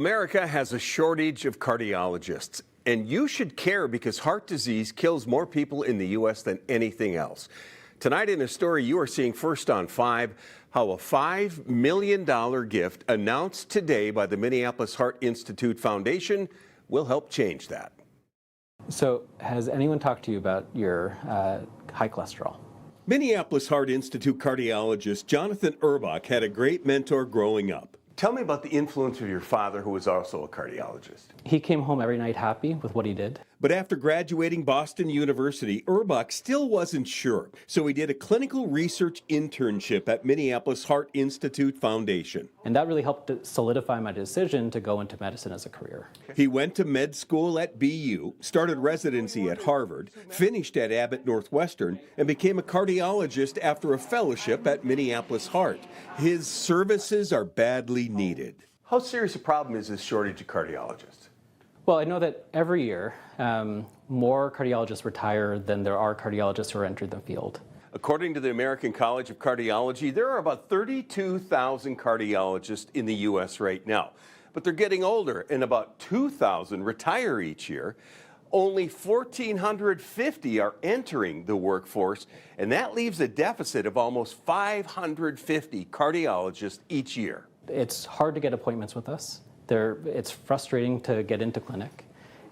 America has a shortage of cardiologists, and you should care because heart disease kills more people in the U.S. than anything else. Tonight in a story you are seeing first on 5, how a $5 million gift announced today by the Minneapolis Heart Institute Foundation will help change that. So has anyone talked to you about your high cholesterol? Minneapolis Heart Institute cardiologist Jonathan Urbach had a great mentor growing up. Tell me about the influence of your father, who was also a cardiologist. He came home every night happy with what he did. But after graduating Boston University, Urbach still wasn't sure, so he did a clinical research internship at Minneapolis Heart Institute Foundation. And that really helped to solidify my decision to go into medicine as a career. He went to med school at BU, started residency at Harvard, finished at Abbott Northwestern, and became a cardiologist after a fellowship at Minneapolis Heart. His services are badly needed. How serious a problem is this shortage of cardiologists? Well, I know that every year more cardiologists retire than there are cardiologists who are entering the field. According to the American College of Cardiology, there are about 32,000 cardiologists in the U.S. right now. But they're getting older, and about 2,000 retire each year. Only 1,450 are entering the workforce, and that leaves a deficit of almost 550 cardiologists each year. It's hard to get appointments with us. It's frustrating to get into clinic,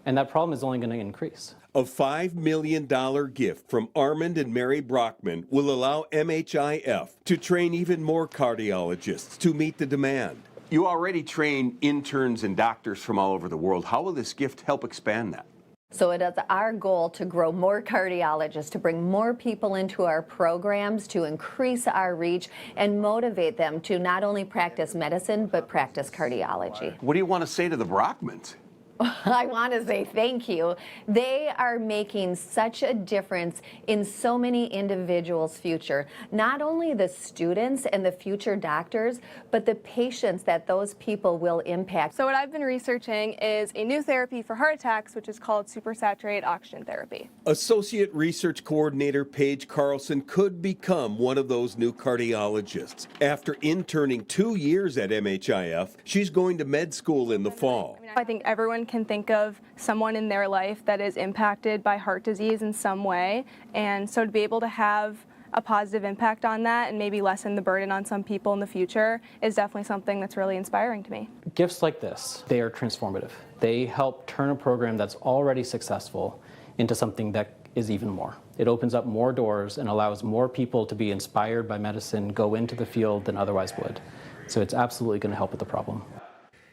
and that problem is only going to increase. A $5 million gift from Armand and Mary Brockman will allow MHIF to train even more cardiologists to meet the demand. You already train interns and doctors from all over the world. How will this gift help expand that? So it is our goal to grow more cardiologists, to bring more people into our programs, to increase our reach and motivate them to not only practice medicine, but practice cardiology. What do you want to say to the Brockmans? I want to say thank you. They are making such a difference in so many individuals' future. Not only the students and the future doctors, but the patients that those people will impact. So what I've been researching is a new therapy for heart attacks, which is called supersaturated oxygen therapy. Associate Research Coordinator Paige Carlson could become one of those new cardiologists. After interning 2 years at MHIF, she's going to med school in the fall. I think everyone can think of someone in their life that is impacted by heart disease in some way, and so to be able to have a positive impact on that and maybe lessen the burden on some people in the future is definitely something that's really inspiring to me. Gifts like this, they are transformative. They help turn a program that's already successful into something that is even more. It opens up more doors and allows more people to be inspired by medicine, go into the field than otherwise would. So it's absolutely going to help with the problem.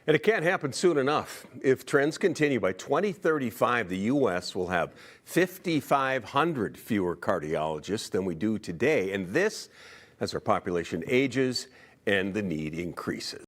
And it can't happen soon enough. If trends continue, by 2035, the U.S. will have 5,500 fewer cardiologists than we do today. And this as our population ages and the need increases.